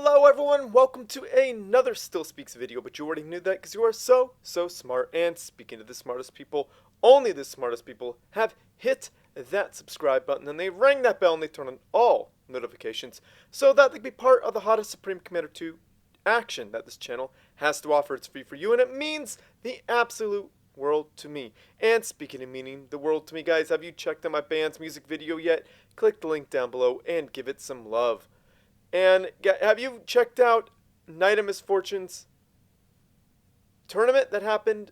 Hello everyone, welcome to another Still Speaks video, but you already knew that because you are so smart. And speaking to the smartest people, only the smartest people have hit that subscribe button and they ring that bell and they turn on all notifications so that they can be part of the hottest Supreme Commander 2 action that this channel has to offer. It's free for you and it means the absolute world to me. And speaking of meaning the world to me, guys, have you checked out my band's music video yet? Click the link down below and give it some love. And have you checked out Night of Misfortune's tournament that happened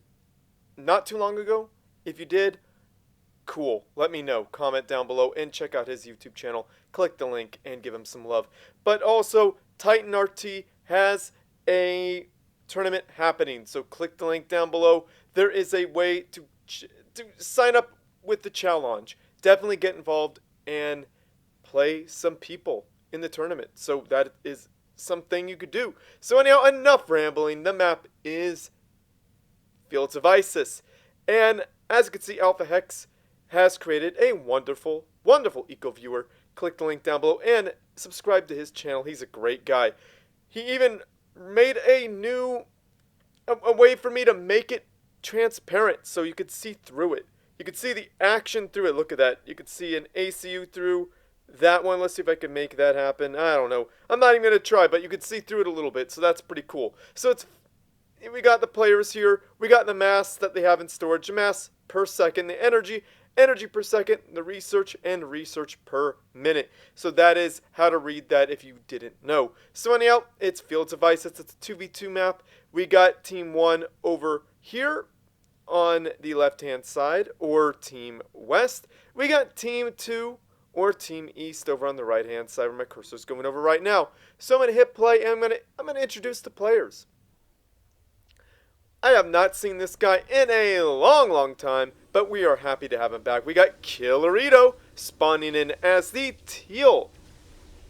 not too long ago? If you did, cool. Let me know. Comment down below and check out his YouTube channel. Click the link and give him some love. But also, Titan RT has a tournament happening. So click the link down below. There is a way to sign up with the challenge. Definitely get involved and play some people in the tournament. So that is something you could do. So anyhow, enough rambling. The map is Fields of Isis. And as you can see, Alpha Hex has created a wonderful eco viewer. Click the link down below and subscribe to his channel. He's a great guy. He even made a way for me to make it transparent so you could see through it. You could see the action through it. Look at that. You could see an ACU through that one. Let's see if I can make that happen. I don't know. I'm not even going to try, but you can see through it a little bit, so that's pretty cool. So we got the players here. We got the mass that they have in storage. Mass per second. The energy per second. The research and research per minute. So that is how to read that if you didn't know. So anyhow, it's Fields of Isis. It's a 2v2 map. We got Team 1 over here on the left-hand side, or Team West. We got Team 2 or Team East over on the right-hand side where my cursor's going over right now. So I'm going to hit play and I'm gonna introduce the players. I have not seen this guy in a long time, but we are happy to have him back. We got Killarito spawning in as the Teal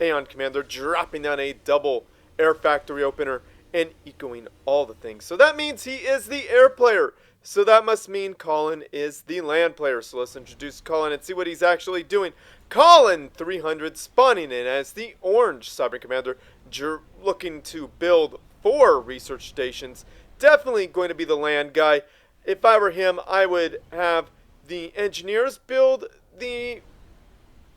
Aeon Commander, dropping down a double air factory opener and ecoing all the things. So that means he is the air player. So that must mean Colin is the land player. So let's introduce Colin and see what he's actually doing. Colin 300 spawning in as the orange Sovereign Commander, looking to build 4 research stations. Definitely going to be the land guy. If I were him, I would have the engineers build the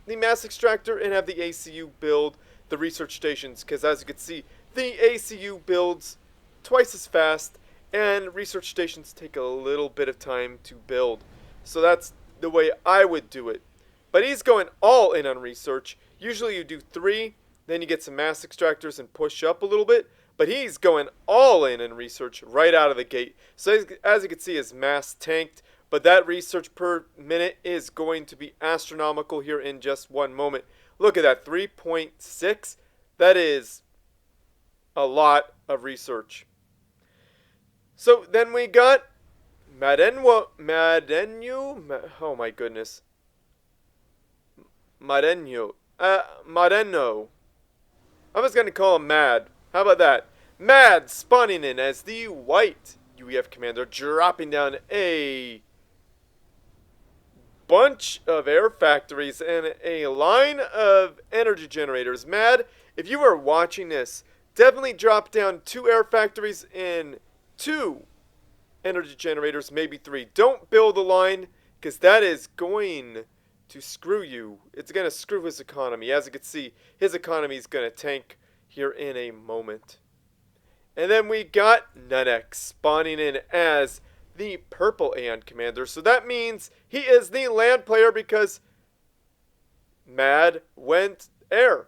mass extractor and have the ACU build the research stations. Because as you can see, the ACU builds twice as fast and research stations take a little bit of time to build. So that's the way I would do it. But he's going all in on research. Usually you do 3, then you get some mass extractors and push up a little bit. But he's going all in research right out of the gate. So as you can see, his mass tanked. But that research per minute is going to be astronomical here in just one moment. Look at that, 3.6. That is a lot of research. So then we got Madueno. Oh my goodness. Madueno. Madueno. I was going to call him Mad. How about that? Mad spawning in as the white UEF commander, dropping down a bunch of air factories and a line of energy generators. Mad, if you are watching this, definitely drop down 2 air factories and 2 energy generators, maybe 3. Don't build a line, because that is going to screw you. It's going to screw his economy. As you can see, his economy is going to tank here in a moment. And then we got Nonex spawning in as the purple Aeon Commander. So that means he is the land player because Mad went air.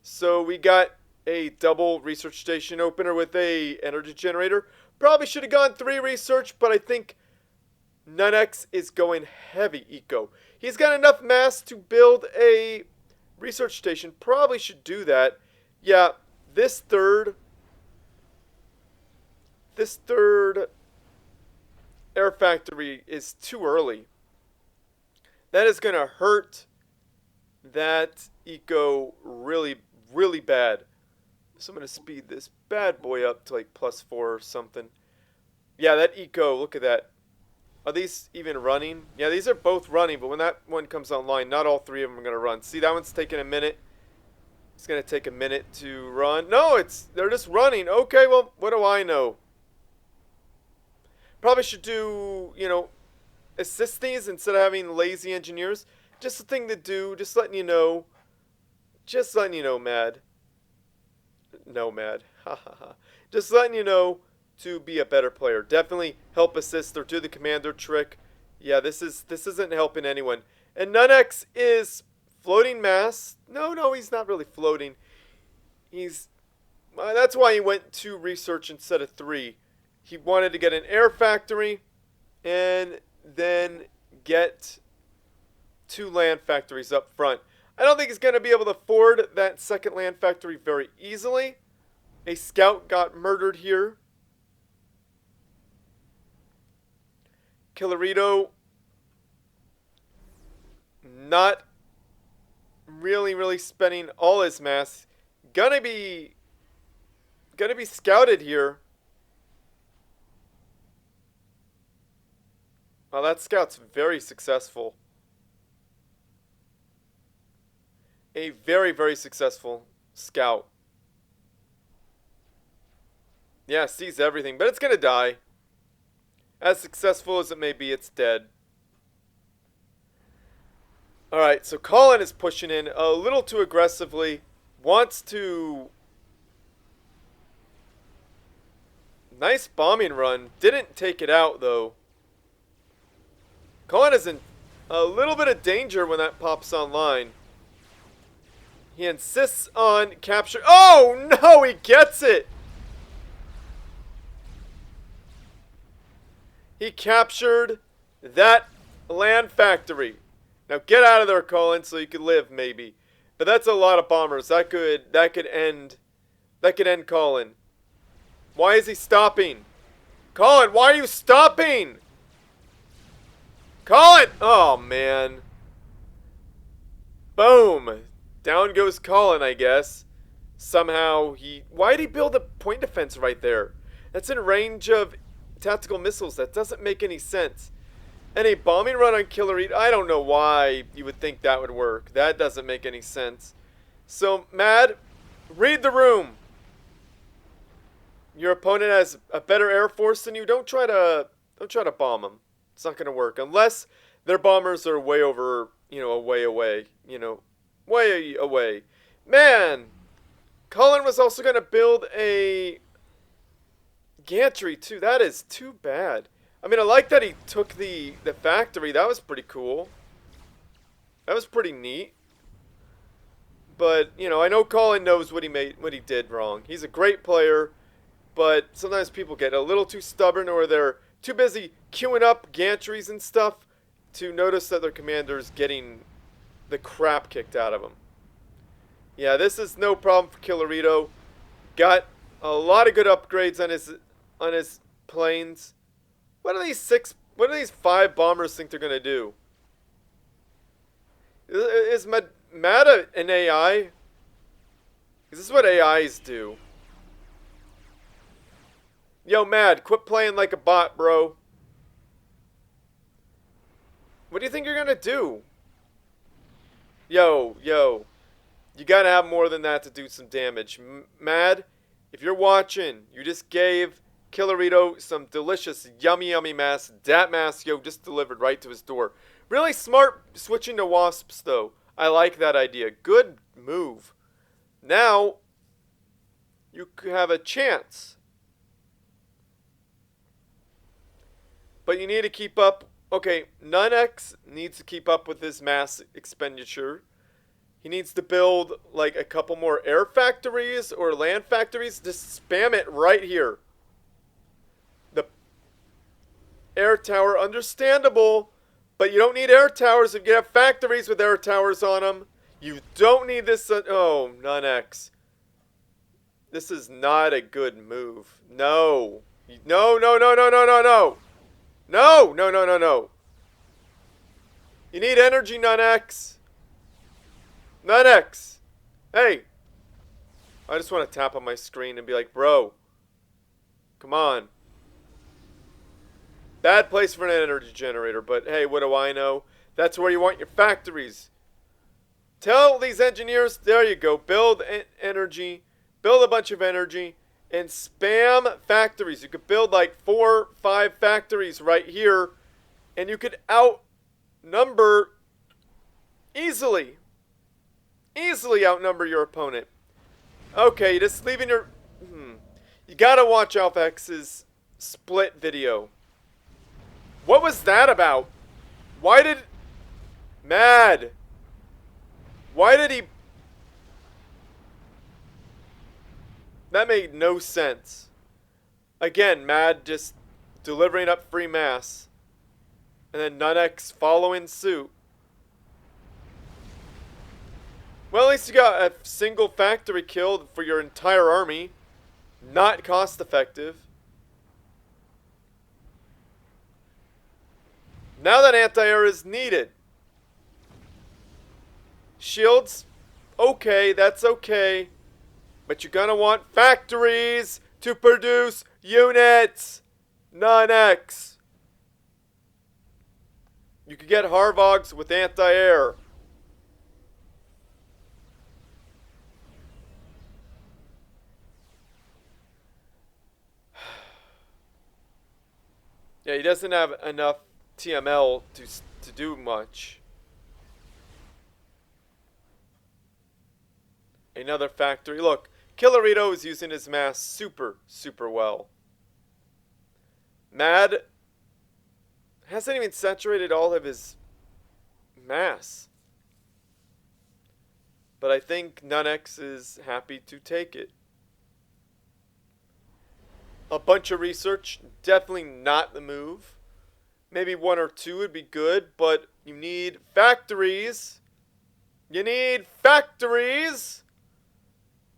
So we got a double research station opener with a energy generator. Probably should have gone 3 research, but I think Nonex is going heavy eco. He's got enough mass to build a research station. Probably should do that. Yeah, this third air factory is too early. That is going to hurt that eco really bad. So I'm going to speed this bad boy up to like +4 or something. Yeah, that eco, look at that. Are these even running? Yeah, these are both running, but when that one comes online, not all 3 of them are going to run. See, that one's taking a minute. It's gonna take a minute to run. No, they're just running. Okay, well, what do I know? Probably should do, assist these instead of having lazy engineers. Just a thing to do. Just letting you know. Just letting you know, Mad. No, Mad. Ha ha ha. Just letting you know to be a better player. Definitely help assist or do the commander trick. Yeah, this isn't helping anyone. And Nonex is floating mass. No, he's not really floating. That's why he went 2 research instead of 3. He wanted to get an air factory and then get 2 land factories up front. I don't think he's going to be able to afford that second land factory very easily. A scout got murdered here. Killarito not really spending all his mass. Gonna be scouted here. Well, that scout's very successful. A very successful scout. Yeah, sees everything, but it's gonna die. As successful as it may be, it's dead. Alright, so Colin is pushing in a little too aggressively. Wants to... Nice bombing run. Didn't take it out, though. Colin is in a little bit of danger when that pops online. He insists on capture. Oh, no, he gets it. He captured that land factory. Now get out of there, Colin, so you can live, maybe. But that's a lot of bombers. That could end Colin. Why is he stopping? Colin, why are you stopping? Colin! Oh, man. Boom. Down goes Colin, I guess. Somehow why'd he build a point defense right there? That's in range of tactical missiles. That doesn't make any sense. And a bombing run on Killarito. I don't know why you would think that would work. That doesn't make any sense. So, Mad, read the room. Your opponent has a better air force than you. Don't try to bomb them. It's not gonna work unless their bombers are way over, way away, way away. Man, Colin was also gonna build a gantry too. That is too bad. I mean, I like that he took the factory. That was pretty cool. That was pretty neat. But, I know Colin knows what he did wrong. He's a great player, but sometimes people get a little too stubborn or they're too busy queuing up gantries and stuff to notice that their commander's getting the crap kicked out of them. Yeah, this is no problem for Killarito. Got a lot of good upgrades on his planes. What do these 5 bombers think they're gonna do? Is Mad an AI? This is what AIs do. Yo, Mad, quit playing like a bot, bro. What do you think you're gonna do? Yo. You gotta have more than that to do some damage. Mad, if you're watching, you just gave Killarito some delicious, yummy mass. Dat mass, just delivered right to his door. Really smart switching to wasps, though. I like that idea. Good move. Now, you could have a chance. But you need to keep up. Okay, Nonex needs to keep up with his mass expenditure. He needs to build, like, a couple more air factories or land factories. Just spam it right here. The air tower, understandable. But you don't need air towers if you have factories with air towers on them. You don't need this. Oh, Nonex. This is not a good move. No. No. You need energy, Nonex. Nonex. Hey. I just want to tap on my screen and be like, bro. Come on. Bad place for an energy generator, but hey, what do I know? That's where you want your factories. Tell these engineers, there you go, build energy, build a bunch of energy, and spam factories. You could build like 4, 5 factories right here, and you could outnumber easily outnumber your opponent. Okay, just leaving your... You gotta watch Alpha X's split video. What was that about? Why did... Mad. Why did he... That made no sense. Again, Mad just delivering up free mass. And then Nonex following suit. Well, at least you got a single factory killed for your entire army. Not cost effective. Now that anti-air is needed. Shields, okay, that's okay. But you're gonna want factories to produce units. Nonex. You could get Harvogs with anti-air. Yeah, he doesn't have enough TML to do much. Another factory. Look, Killarito is using his mass super well. Mad hasn't even saturated all of his mass. But I think Nonex is happy to take it. A bunch of research, definitely not the move. Maybe 1 or 2 would be good, but you need factories. You need factories!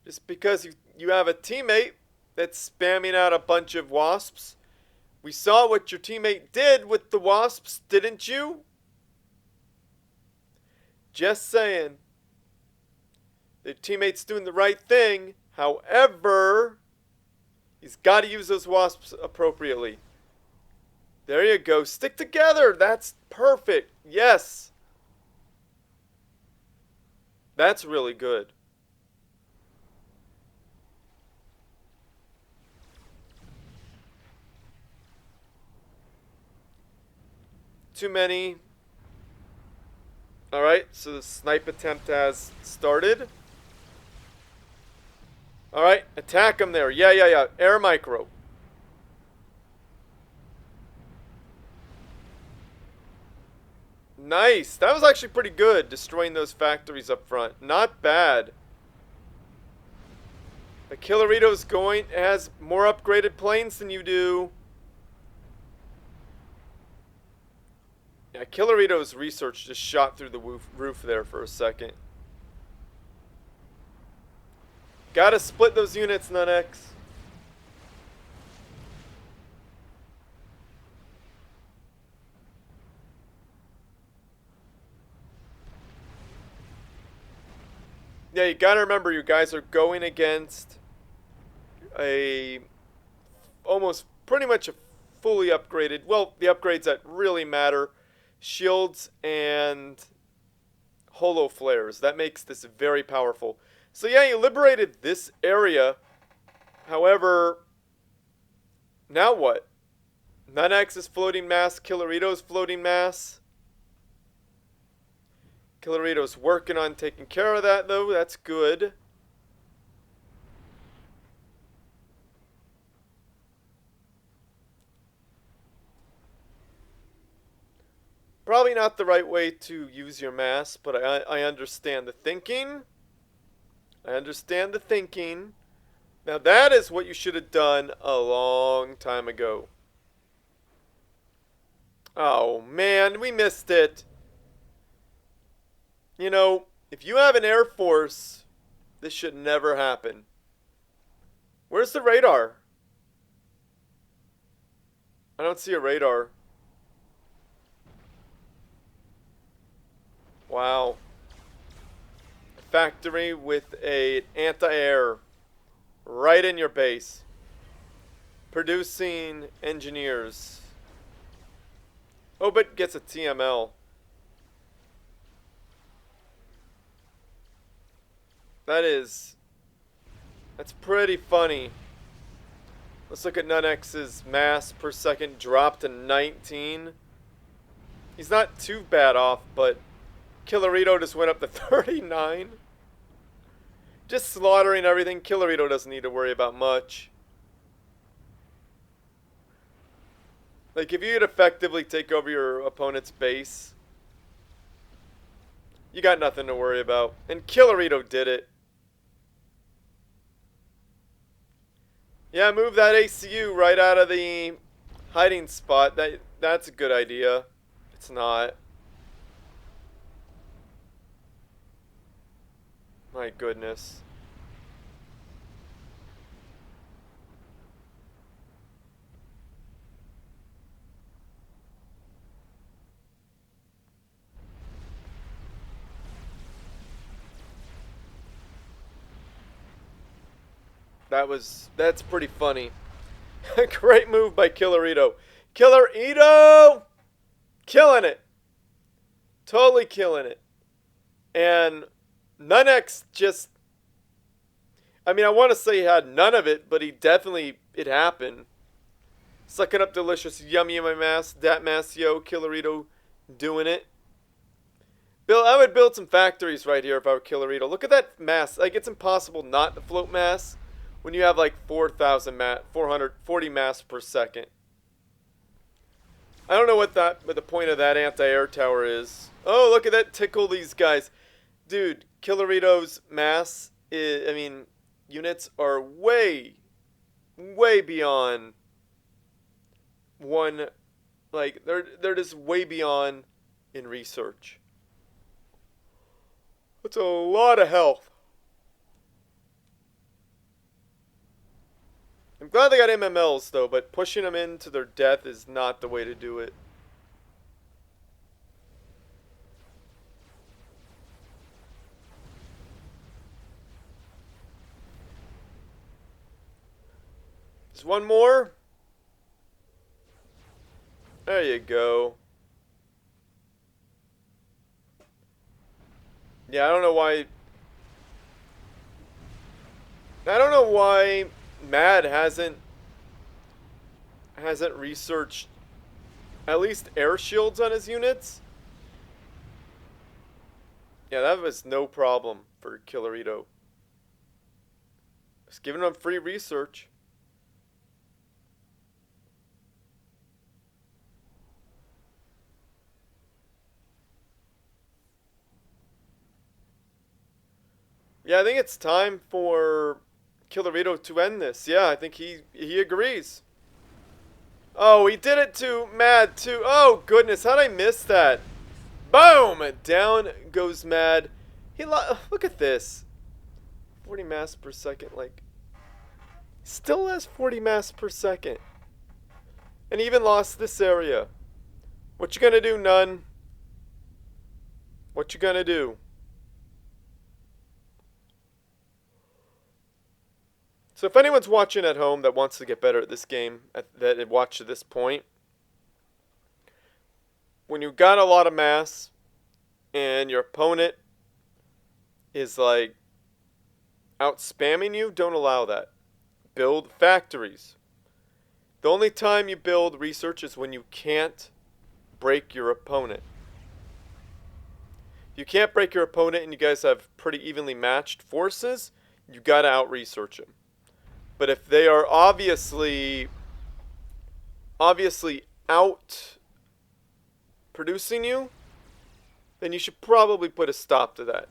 Just because you have a teammate that's spamming out a bunch of wasps. We saw what your teammate did with the wasps, didn't you? Just saying. The teammate's doing the right thing. However, he's got to use those wasps appropriately. There you go. Stick together. That's perfect. Yes. That's really good. Too many. Alright, so the snipe attempt has started. Alright, attack him there. Yeah. Air micro. Nice. That was actually pretty good, destroying those factories up front. Not bad. The Killarito's has more upgraded planes than you do. Yeah, Killarito's research just shot through the roof there for a second. Gotta split those units, Nonex. Yeah, you gotta remember you guys are going against almost pretty much a fully upgraded, well, the upgrades that really matter, shields and holo flares. That makes this very powerful. So yeah, you liberated this area. However, now what? Nunex's floating mass, Killarito's floating mass. Killarito's working on taking care of that, though. That's good. Probably not the right way to use your mass, but I understand the thinking. I understand the thinking. Now that is what you should have done a long time ago. Oh man, we missed it. You know, if you have an Air Force, this should never happen. Where's the radar? I don't see a radar. Wow. A factory with an anti-air right in your base. Producing engineers. Oh, but gets a TML. That's pretty funny. Let's look at Nonex's mass per second drop to 19. He's not too bad off, but Killarito just went up to 39. Just slaughtering everything. Killarito doesn't need to worry about much. Like, if you could effectively take over your opponent's base, you got nothing to worry about. And Killarito did it. Yeah, move that ACU right out of the hiding spot. That's a good idea. It's not. My goodness. That's pretty funny. Great move by Killarito. Killarito! Killing it. Totally killing it. And Nonex just, I mean, I want to say he had none of it, but it happened. Sucking up delicious, yummy in my mass. Dat Masio, Killarito doing it. I would build some factories right here if I were Killarito. Look at that mass. Like, it's impossible not to float mass when you have like 440 mass per second. I don't know what the point of that anti-air tower is. Oh, look at that tickle these guys. Dude, Killarito's mass units are way beyond one, like, they're just way beyond in research. That's a lot of health. I'm glad they got MMLs, though, but pushing them into their death is not the way to do it. Just one more. There you go. Yeah, I don't know why Mad hasn't researched at least air shields on his units. Yeah, that was no problem for Killarito. Just giving him free research. Yeah, I think it's time for Killarito to end this. Yeah, I think he agrees. Oh, he did it to Mad too. Oh goodness, how'd I miss that? Boom! Down goes Mad. Look at this. 40 mass per second, like, still has 40 mass per second. And he even lost this area. What you gonna do, Nun? What you gonna do? So if anyone's watching at home that wants to get better at this game, that had watched to this point, when you've got a lot of mass and your opponent is like out spamming you, don't allow that. Build factories. The only time you build research is when you can't break your opponent. If you can't break your opponent and you guys have pretty evenly matched forces, you gotta out-research them. But if they are obviously out producing you, then you should probably put a stop to that.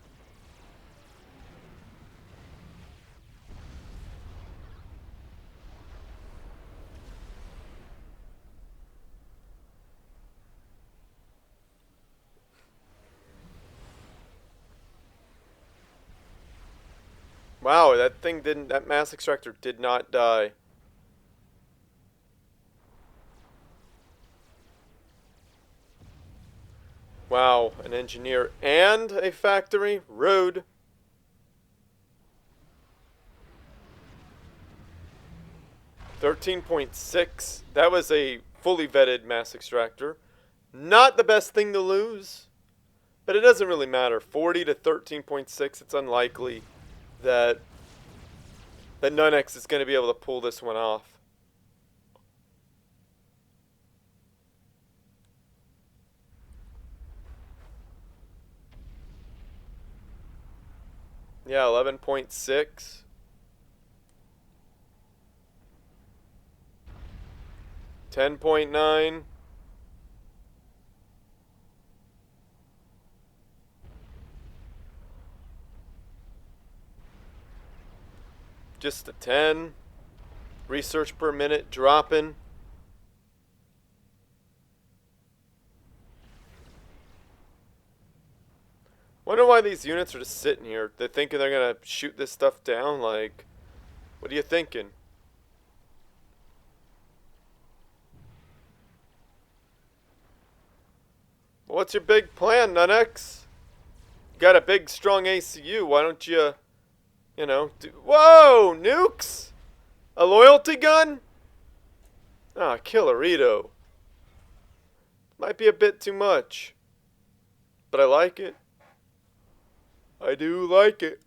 Wow, that mass extractor did not die. Wow, an engineer and a factory? Rude. $13.6. That was a fully vetted mass extractor. Not the best thing to lose, but it doesn't really matter. 40 to 13.6, it's unlikely that Nonex is going to be able to pull this one off. Yeah, 11.6. $10.9. Just a 10. Research per minute dropping. Wonder why these units are just sitting here. They're thinking they're gonna shoot this stuff down. Like, what are you thinking? What's your big plan, Nonex? You got a big, strong ACU. Why don't you, Whoa! Nukes? A loyalty gun? Ah, Killarito. Might be a bit too much. But I like it. I do like it.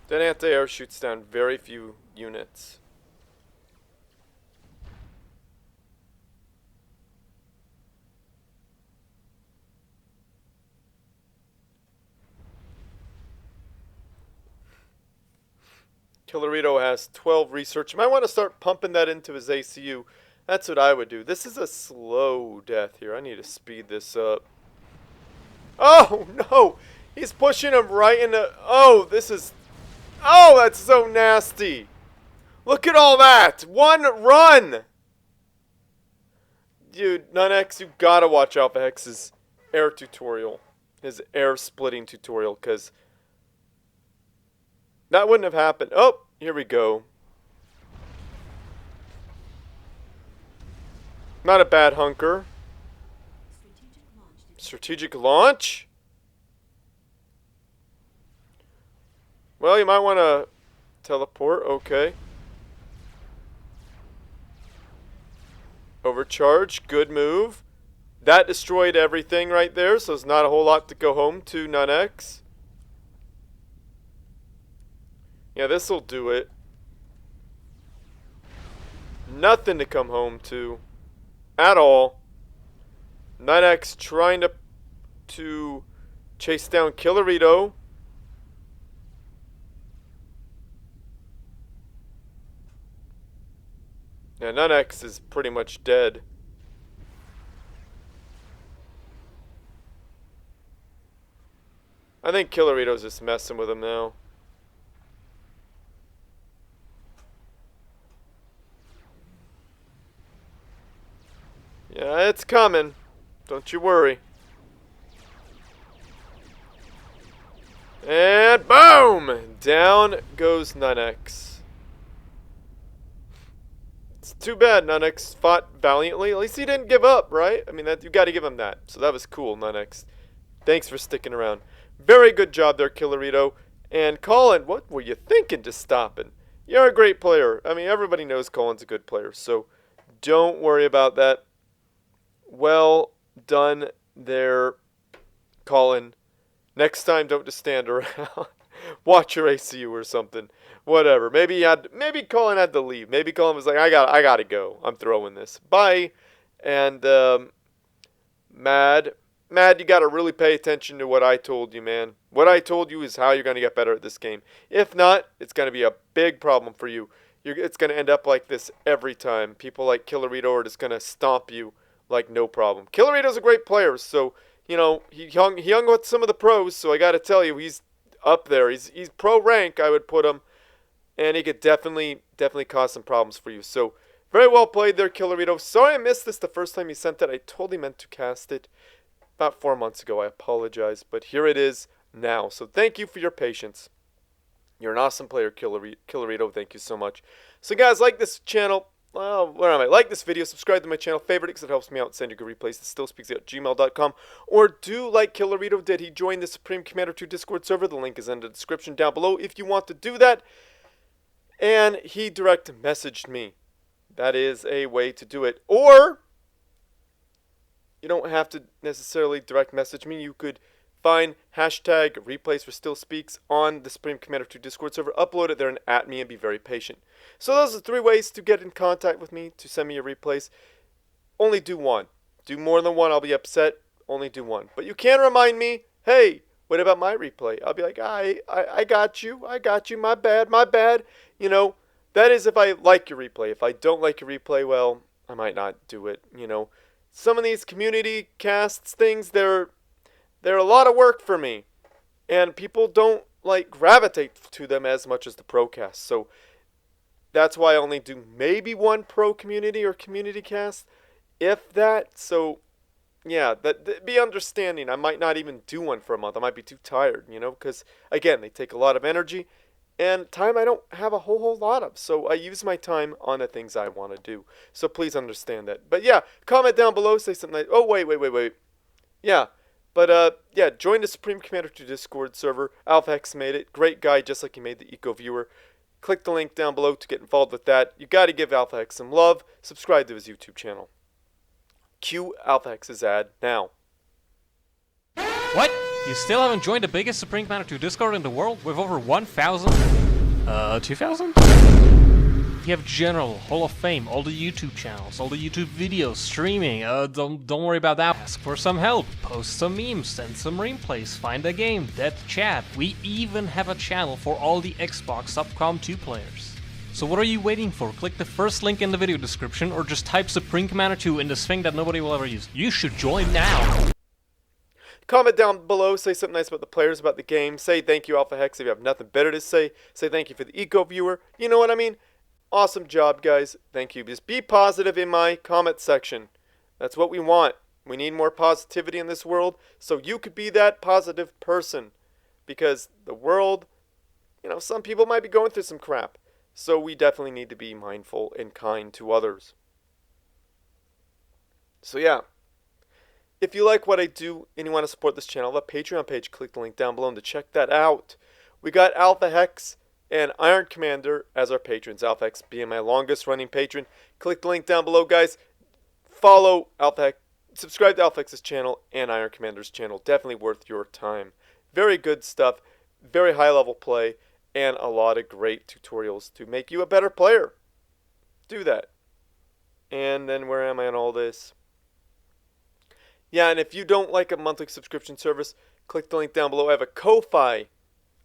That anti-air shoots down very few units. Killarito has 12 research. You might want to start pumping that into his ACU. That's what I would do. This is a slow death here. I need to speed this up. Oh, no! He's pushing him right into... Oh, this is... Oh, that's so nasty. Look at all that. One run. Dude, Nonex, you gotta watch Alpha Hex's air tutorial. His air splitting tutorial, because that wouldn't have happened. Oh, here we go. Not a bad hunker. Strategic launch? Well, you might want to teleport. Okay. Overcharge. Good move. That destroyed everything right there, so there's not a whole lot to go home to, Nonex. Yeah, this'll do it. Nothing to come home to. At all. Nonex trying to chase down Killarito. Yeah, Nonex is pretty much dead. I think Killarito's just messing with him now. Yeah, it's coming. Don't you worry. And boom! Down goes Nonex. It's too bad Nonex fought valiantly. At least he didn't give up, right? I mean, you got to give him that. So that was cool, Nonex. Thanks for sticking around. Very good job there, Killarito. And Colin, what were you thinking just stopping? You're a great player. I mean, everybody knows Colin's a good player. So don't worry about that. Well done there, Colin. Next time, don't just stand around. Watch your ACU or something. Whatever. Maybe Colin had to leave. Maybe Colin was like, I gotta go. I'm throwing this. Bye. And Mad, you gotta really pay attention to what I told you, man. What I told you is how you're gonna get better at this game. If not, it's gonna be a big problem for you. It's gonna end up like this every time. People like Killarito are just gonna stomp you like no problem. Killarito's a great player, so he hung with some of the pros. So I gotta tell you, he's up there. He's pro rank, I would put him. And he could definitely cause some problems for you. So, very well played there, Killarito. Sorry I missed this the first time you sent it. I totally meant to cast it about 4 months ago. I apologize. But here it is now. So, thank you for your patience. You're an awesome player, Killarito. Thank you so much. So, guys, like this channel. Well, where am I? Like this video. Subscribe to my channel. Favorite it because it helps me out. Send your good replays to stillspeaks@gmail.com. Or do like Killarito did. He joined the Supreme Commander 2 Discord server. The link is in the description down below if you want to do that. and he direct messaged me. That is a way to do it. Or you don't have to necessarily direct message me. You could find hashtag replays for Still Speaks on the Supreme Commander 2 Discord server, upload it there and at me and be very patient. So those are 3 ways to get in contact with me, to send me your replays. Only do one. Do more than one, I'll be upset. Only do one. But you can remind me, hey, what about my replay? I'll be like, I got you, my bad. You know, that is if I like your replay. If I don't like your replay, well, I might not do it, you know. Some of these community casts things, they're a lot of work for me. And people don't like gravitate to them as much as the pro cast. So that's why I only do maybe one pro community or community cast, if that. So yeah, be understanding. I might not even do one for a month. I might be too tired, you know, because again, they take a lot of energy and time I don't have a whole lot of. So I use my time on the things I want to do. So please understand that. But yeah, comment down below, say something like, oh, wait. Yeah, but yeah, join the Supreme Commander 2 Discord server. AlphaX made it. Great guy, just like he made the Eco Viewer. Click the link down below to get involved with that. You got to give AlphaX some love. Subscribe to his YouTube channel. Cue AlphaX's ad now. What? You still haven't joined the biggest Supreme Commander 2 Discord in the world with over 1,000? 2,000? You have General, Hall of Fame, all the YouTube channels, all the YouTube videos, streaming. Don't worry about that. Ask for some help, post some memes, send some replays, find a game, dead chat. We even have a channel for all the Xbox Subcom 2 players. So what are you waiting for? Click the first link in the video description or just type Supreme Commander 2 in this thing that nobody will ever use. You should join now! Comment down below, say something nice about the players, about the game. Say thank you, AlphaHex, if you have nothing better to say. Say thank you for the Eco Viewer. You know what I mean? Awesome job, guys. Thank you. Just be positive in my comment section. That's what we want. We need more positivity in this world, so you could be that positive person. Because the world, you know, some people might be going through some crap. So we definitely need to be mindful and kind to others. So yeah. If you like what I do and you want to support this channel, I have a Patreon page. Click the link down below to check that out. We got AlphaHex and Iron Commander as our patrons. AlphaHex being my longest running patron. Click the link down below, guys. Follow AlphaHex. Subscribe to AlphaHex's channel and Iron Commander's channel. Definitely worth your time. Very good stuff. Very high level play. And a lot of great tutorials to make you a better player. Do that. And then where am I on all this? Yeah, and if you don't like a monthly subscription service, click the link down below. I have a Ko-Fi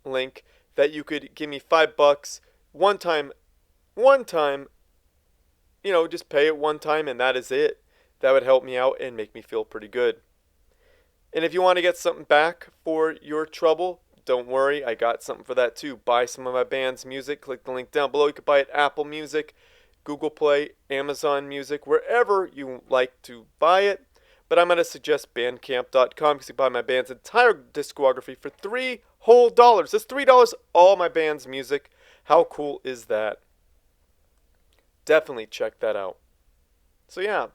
link that you could give me $5 one time, you know, just pay it one time and that is it. That would help me out and make me feel pretty good. And if you want to get something back for your trouble, don't worry, I got something for that too. Buy some of my band's music. Click the link down below. You can buy it Apple Music, Google Play, Amazon Music, wherever you like to buy it. But I'm going to suggest Bandcamp.com because you buy my band's entire discography for $3 whole. That's $3 all my band's music. How cool is that? Definitely check that out. So yeah.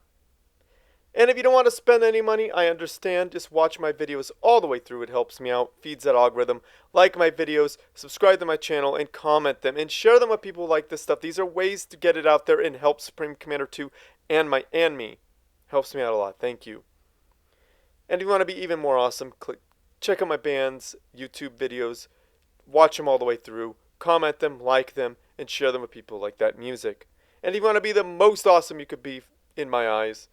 And if you don't want to spend any money, I understand. Just watch my videos all the way through. It helps me out, feeds that algorithm. Like my videos, subscribe to my channel, and comment them. And share them with people who like this stuff. These are ways to get it out there and help Supreme Commander 2 and me. Helps me out a lot. Thank you. And if you want to be even more awesome, check out my band's YouTube videos. Watch them all the way through. Comment them, like them, and share them with people who like that music. And if you want to be the most awesome you could be in my eyes,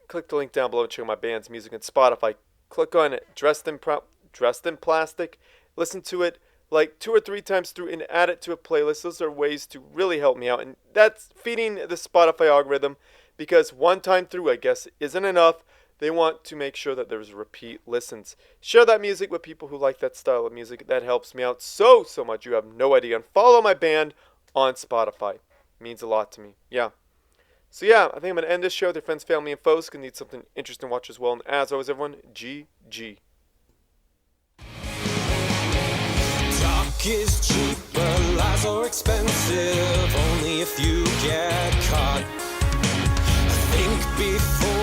click the link down below and check out my band's music on Spotify. Click on it, Dressed in Plastic. Listen to it like 2 or 3 times through and add it to a playlist. Those are ways to really help me out. And that's feeding the Spotify algorithm because one time through, I guess, isn't enough. They want to make sure that there's repeat listens. Share that music with people who like that style of music. That helps me out so much. You have no idea. And follow my band on Spotify. It means a lot to me. Yeah. So yeah, I think I'm going to end this show with your friends, family, and foes. Going to need something interesting to watch as well. And as always, everyone, GG. Talk is cheap, but lies are expensive. Only if you get caught. Think before